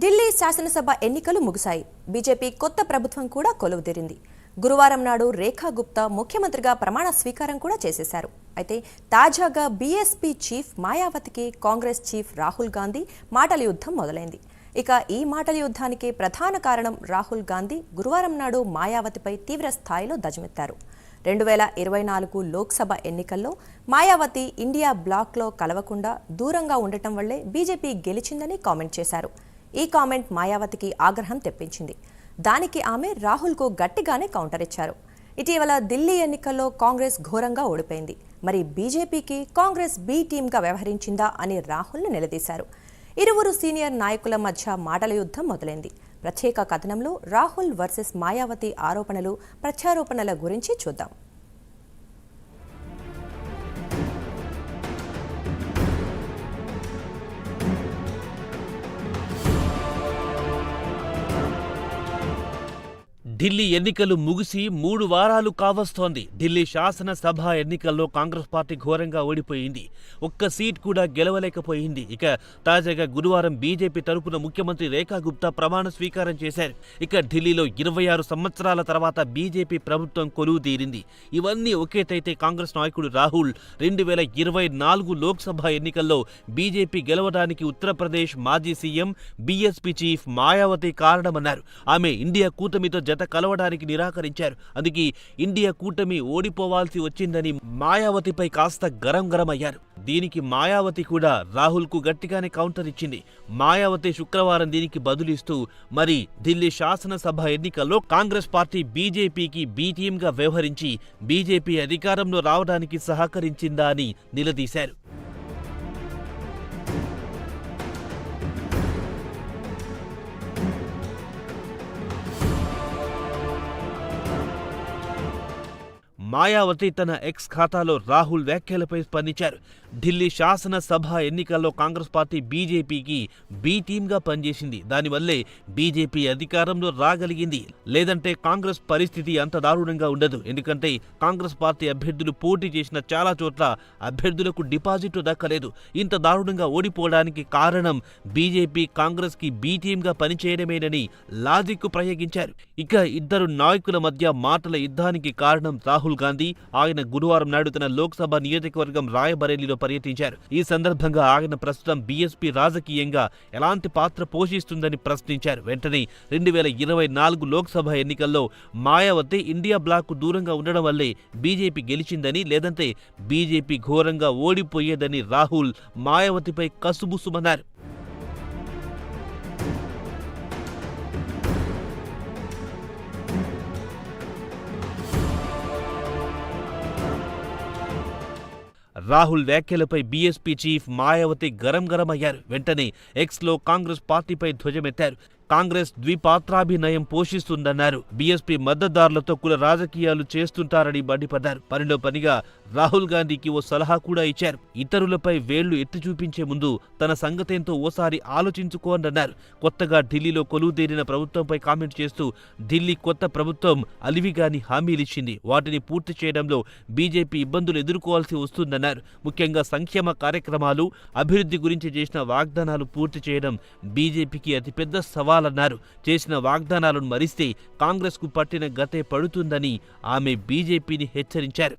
ఢిల్లీ శాసనసభ ఎన్నికలు ముగిశాయి. బీజేపీ కొత్త ప్రభుత్వం కూడా కొలువుదీరింది. గురువారం నాడు రేఖా గుప్తా ముఖ్యమంత్రిగా ప్రమాణ స్వీకారం కూడా చేసేశారు. అయితే తాజాగా బీఎస్పీ చీఫ్ మాయావతికి కాంగ్రెస్ చీఫ్ రాహుల్ గాంధీ మాటల యుద్ధం మొదలైంది. ఇక ఈ మాటల యుద్ధానికి ప్రధాన కారణం రాహుల్ గాంధీ గురువారం నాడు మాయావతిపై తీవ్ర స్థాయిలో ధ్వజమెత్తారు. 2024 లోక్సభ ఎన్నికల్లో మాయావతి ఇండియా బ్లాక్లో కలవకుండా దూరంగా ఉండటం వల్లే బీజేపీ గెలిచిందని కామెంట్ చేశారు. ఈ కామెంట్ మాయావతికి ఆగ్రహం తెప్పించింది. దానికి ఆమె రాహుల్కు గట్టిగానే కౌంటర్ ఇచ్చారు. ఇటీవల ఢిల్లీ ఎన్నికల్లో కాంగ్రెస్ ఘోరంగా ఓడిపోయింది. మరి బీజేపీకి కాంగ్రెస్ బి టీమ్గా వ్యవహరించిందా అని రాహుల్ను నిలదీశారు. ఇరువురు సీనియర్ నాయకుల మధ్య మాటల యుద్ధం మొదలైంది. ప్రత్యేక కథనంలో రాహుల్ వర్సెస్ మాయావతి ఆరోపణలు, ప్రత్యారోపణల గురించి చూద్దాం. ఢిల్లీ ఎన్నికలు ముగిసి 3 వారాలు కావస్తోంది. ఢిల్లీ శాసనసభ ఎన్నికల్లో కాంగ్రెస్ పార్టీ ఘోరంగా ఓడిపోయింది. ఒక్క సీట్ కూడా గెలవలేకపోయింది. ఇక తాజాగా గురువారం బీజేపీ తరపున ముఖ్యమంత్రి రేఖా గుప్తా ప్రమాణ స్వీకారం చేశారు. ఇక ఢిల్లీలో 26 సంవత్సరాల తర్వాత బీజేపీ ప్రభుత్వం కొలువుదీరింది. ఇవన్నీ ఒకేతైతే కాంగ్రెస్ నాయకుడు రాహుల్ 2024 లోక్సభ ఎన్నికల్లో బీజేపీ గెలవడానికి ఉత్తరప్రదేశ్ మాజీ సీఎం బీఎస్పీ చీఫ్ మాయావతి కారణమన్నారు. ఆమె ఇండియా కూటమితో జత కలవడానికి నిరాకరించారు. అందుకే ఇండియా కూటమి ఓడిపోవాల్సి వచ్చిందని మాయావతిపై కాస్త గరం అయ్యారు. దీనికి మాయావతి కూడా రాహుల్ కు గట్టిగానే కౌంటర్ ఇచ్చింది. మాయావతి శుక్రవారం దీనికి బదులిస్తూ మరి ఢిల్లీ శాసనసభ ఎన్నికల్లో కాంగ్రెస్ పార్టీ బీజేపీకి బి టీమ్గా వ్యవహరించి బీజేపీ అధికారంలో రావడానికి సహకరించిందా అని నిలదీశారు. మాయావతి తన ఎక్స్ ఖాతాలో రాహుల్ వ్యాఖ్యలపై స్పందించారు. ఢిల్లీ శాసనసభ ఎన్నికల్లో కాంగ్రెస్ పార్టీ బీజేపీకి బి టీమ్గా పనిచేసింది. దానివల్లే బీజేపీ అధికారంలో రాగలిగింది. లేదంటే కాంగ్రెస్ పరిస్థితి అంత దారుణంగా ఉండదు. ఎందుకంటే కాంగ్రెస్ పార్టీ అభ్యర్థులు పోటీ చేసిన చాలా చోట్ల అభ్యర్థులకు డిపాజిట్లు దక్కలేదు. ఇంత దారుణంగా ఓడిపోవడానికి కారణం బీజేపీ కాంగ్రెస్ కి బి టీమ్గా పనిచేయడమేనని లాజిక్ ప్రయోగించారు. ఇక ఇద్దరు నాయకుల మధ్య మాటల యుద్ధానికి కారణం రాహుల్ గాంధీ. ఆయన గురువారం నాడు తన లోక్సభ నియోజకవర్గం రాయబరేలీలో పర్యటించారు. ఈ సందర్భంగా ఆయన ప్రస్తుతం బీఎస్పీ రాజకీయంగా ఎలాంటి పాత్ర పోషిస్తుందని ప్రశ్నించారు. వెంటనే 2024 లోక్సభ ఎన్నికల్లో మాయావతి ఇండియా బ్లాక్ దూరంగా ఉండడం వల్లే బీజేపీ గెలిచిందని, లేదంటే బీజేపీ ఘోరంగా ఓడిపోయేదని రాహుల్ మాయావతిపై కసుబుసుమన్నారు. రాహుల్ వ్యాఖ్యలపై బీఎస్పీ చీఫ్ మాయావతి గరం అయ్యారు. వెంటనే ఎక్స్లో కాంగ్రెస్ పార్టీపై ధ్వజమెత్తారు. కాంగ్రెస్ ద్విపాత్రాభినయం పోషిస్తుందన్నారు. బీఎస్పీ మద్దతుదారులతో కుల రాజకీయాలు చేస్తుంటారని మండిపడ్డారు. పనిలో పనిగా రాహుల్ గాంధీకి ఓ సలహా కూడా ఇచ్చారు. ఇతరులపై వేళ్లు ఎత్తి చూపించే ముందు తన సంగతేంతో ఓసారి ఆలోచించుకోండన్నారు. కొత్తగా ఢిల్లీలో కొలువుదీరిన ప్రభుత్వంపై కామెంట్ చేస్తూ ఢిల్లీ కొత్త ప్రభుత్వం అలివిగాని హామీలిచ్చింది. వాటిని పూర్తి చేయడంలో బీజేపీ ఇబ్బందులు ఎదుర్కోవాల్సి వస్తుందన్నారు. ముఖ్యంగా సంక్షేమ కార్యక్రమాలు, అభివృద్ధి గురించి చేసిన వాగ్దానాలు పూర్తి చేయడం బీజేపీకి అతిపెద్ద సవాలన్నారు. చేసిన వాగ్దానాలను మరిస్తే కాంగ్రెస్ కు పట్టిన గతే పడుతుందని ఆమె బీజేపీని హెచ్చరించారు.